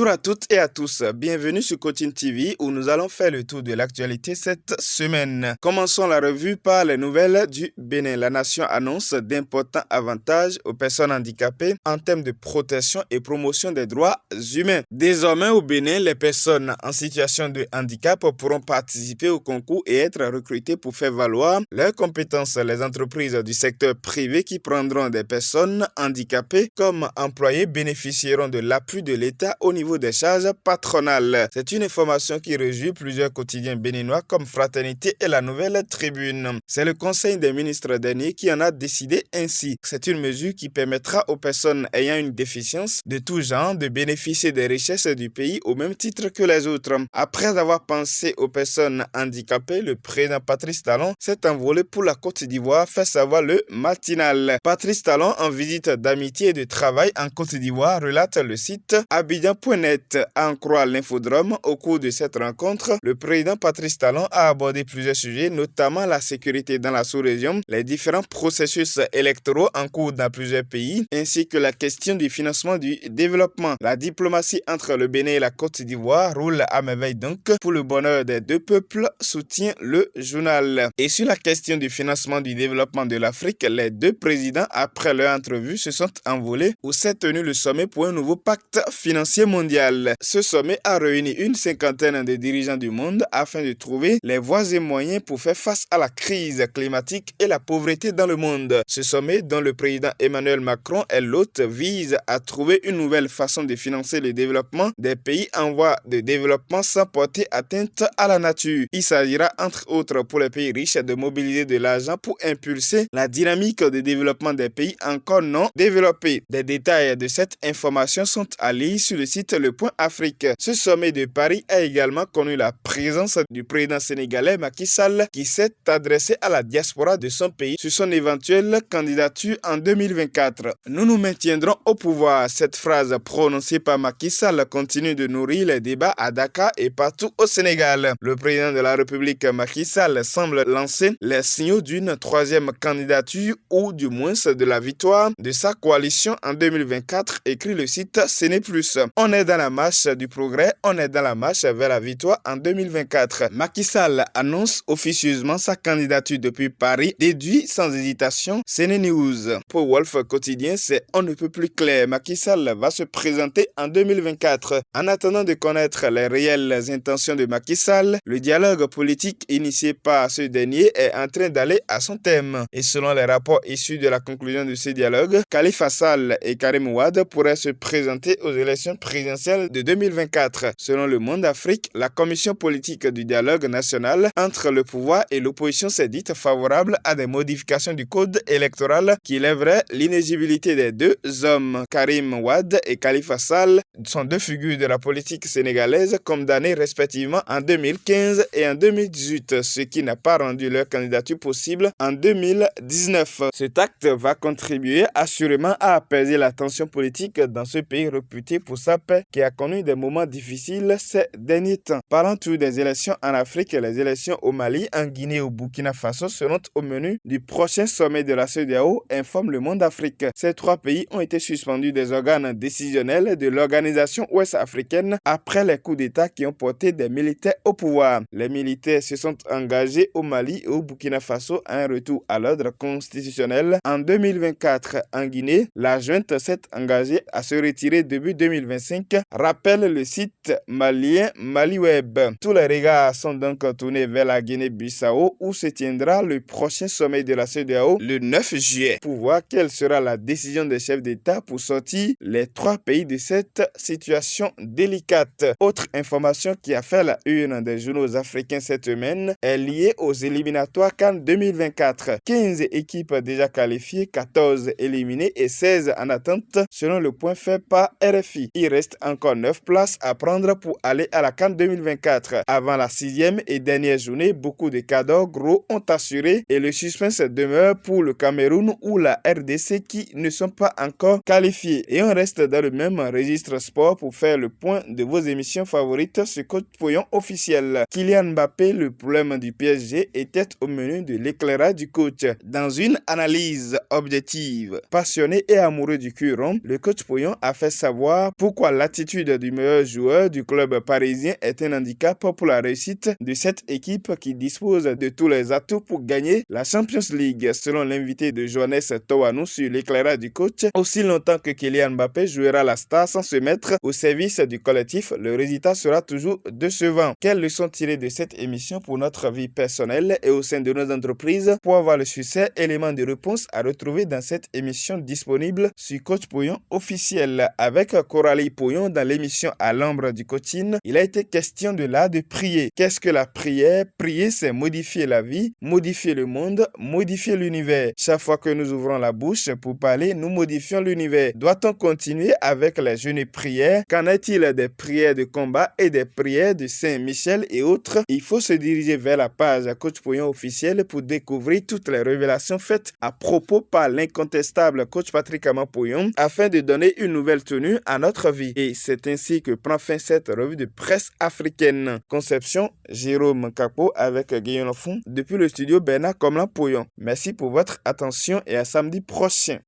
à toutes et à tous, bienvenue sur Coaching TV où nous allons faire le tour de l'actualité cette semaine. Commençons la revue par les nouvelles du Bénin. La nation annonce d'importants avantages aux personnes handicapées en termes de protection et promotion des droits humains. Désormais au Bénin, les personnes en situation de handicap pourront participer au concours et être recrutées pour faire valoir leurs compétences. Les entreprises du secteur privé qui prendront des personnes handicapées comme employés bénéficieront de l'appui de l'État au niveau des charges patronales. C'est une information qui réjouit plusieurs quotidiens béninois comme Fraternité et La Nouvelle Tribune. C'est le Conseil des ministres dernier qui en a décidé ainsi. C'est une mesure qui permettra aux personnes ayant une déficience de tout genre de bénéficier des richesses du pays au même titre que les autres. Après avoir pensé aux personnes handicapées, le président Patrice Talon s'est envolé pour la Côte d'Ivoire, fait savoir le matinal. Patrice Talon, en visite d'amitié et de travail en Côte d'Ivoire, relate le site Abidjan.net. À en croire l'Infodrome, au cours de cette rencontre, le président Patrice Talon a abordé plusieurs sujets, notamment la sécurité dans la sous-région, les différents processus électoraux en cours dans plusieurs pays, ainsi que la question du financement du développement. La diplomatie entre le Bénin et la Côte d'Ivoire roule à merveille donc pour le bonheur des deux peuples, soutient le journal. Et sur la question du financement du développement de l'Afrique, les deux présidents, après leur entrevue, se sont envolés où s'est tenu le sommet pour un nouveau pacte financier mondial. Ce sommet a réuni une cinquantaine de dirigeants du monde afin de trouver les voies et moyens pour faire face à la crise climatique et la pauvreté dans le monde. Ce sommet, dont le président Emmanuel Macron est l'hôte, vise à trouver une nouvelle façon de financer le développement des pays en voie de développement sans porter atteinte à la nature. Il s'agira entre autres pour les pays riches de mobiliser de l'argent pour impulser la dynamique de développement des pays encore non développés. Des détails de cette information sont à lire sur le site Le Point Afrique. Ce sommet de Paris a également connu la présence du président sénégalais Macky Sall qui s'est adressé à la diaspora de son pays sur son éventuelle candidature en 2024. Nous nous maintiendrons au pouvoir. Cette phrase prononcée par Macky Sall continue de nourrir les débats à Dakar et partout au Sénégal. Le président de la République Macky Sall semble lancer les signaux d'une troisième candidature ou du moins de la victoire de sa coalition en 2024, écrit le site Séné+. On est dans la marche du progrès, on est dans la marche vers la victoire en 2024. Macky Sall annonce officieusement sa candidature depuis Paris, déduit sans hésitation Séné News. Pour Wolf Quotidien, c'est on ne peut plus clair. Macky Sall va se présenter en 2024. En attendant de connaître les réelles intentions de Macky Sall, le dialogue politique initié par ce dernier est en train d'aller à son terme. Et selon les rapports issus de la conclusion de ce dialogue, Khalifa Sall et Karim Wade pourraient se présenter aux élections présidentielles de 2024. Selon Le Monde Afrique, la commission politique du dialogue national entre le pouvoir et l'opposition s'est dite favorable à des modifications du code électoral qui lèveraient l'inéligibilité des deux hommes. Karim Wade et Khalifa Sall sont deux figures de la politique sénégalaise condamnées respectivement en 2015 et en 2018, ce qui n'a pas rendu leur candidature possible en 2019. Cet acte va contribuer assurément à apaiser la tension politique dans ce pays réputé pour sa paix qui a connu des moments difficiles ces derniers temps. Parlant tout des élections en Afrique, les élections au Mali, en Guinée et au Burkina Faso seront au menu du prochain sommet de la CEDEAO, informe Le Monde Afrique. Ces trois pays ont été suspendus des organes décisionnels de l'organisation ouest-africaine après les coups d'État qui ont porté des militaires au pouvoir. Les militaires se sont engagés au Mali et au Burkina Faso à un retour à l'ordre constitutionnel en 2024. En Guinée, la junte s'est engagée à se retirer début 2025, rappelle le site malien MaliWeb. Tous les regards sont donc tournés vers la Guinée-Bissau où se tiendra le prochain sommet de la CEDEAO le 9 juillet pour voir quelle sera la décision des chefs d'État pour sortir les trois pays de cette situation délicate. Autre information qui a fait la une des journaux africains cette semaine est liée aux éliminatoires CAN 2024. 15 équipes déjà qualifiées, 14 éliminées et 16 en attente selon le point fait par RFI. Il reste encore 9 places à prendre pour aller à la CAN 2024. Avant la 6e et dernière journée, beaucoup de cadeaux gros ont assuré et le suspense demeure pour le Cameroun ou la RDC qui ne sont pas encore qualifiés. Et on reste dans le même registre sport pour faire le point de vos émissions favorites sur Coach Pouillon officiel. Kylian Mbappé, le problème du PSG, était au menu de l'éclairage du coach. Dans une analyse objective, passionné et amoureux du cuir rond, le coach Pouillon a fait savoir pourquoi l'attitude l'incertitude du meilleur joueur du club parisien est un handicap pour la réussite de cette équipe qui dispose de tous les atouts pour gagner la Champions League. Selon l'invité de Johannes Towanou sur l'éclairage du coach, aussi longtemps que Kylian Mbappé jouera la star sans se mettre au service du collectif, le résultat sera toujours décevant. Quelles leçons tirer de cette émission pour notre vie personnelle et au sein de nos entreprises? Pour avoir le succès, éléments de réponse à retrouver dans cette émission disponible sur Coach Pouyon officiel. Avec Coralie Pouyon dans l'émission À l'ombre du coaching, il a été question de l'art de prier. Qu'est-ce que la prière? Prier, c'est modifier la vie, modifier le monde, modifier l'univers. Chaque fois que nous ouvrons la bouche pour parler, nous modifions l'univers. Doit-on continuer avec les jeûnes prières? Qu'en est-il des prières de combat et des prières de Saint-Michel et autres? Il faut se diriger vers la page Coach Pouyon officiel pour découvrir toutes les révélations faites à propos par l'incontestable coach Patrick Ama Pouyon afin de donner une nouvelle tenue à notre vie. Et c'est ainsi que prend fin cette revue de presse africaine. Conception, Jérôme Kapo avec Guillaume Fond depuis le studio Bernard Comlan Pouyon. Merci pour votre attention et à samedi prochain.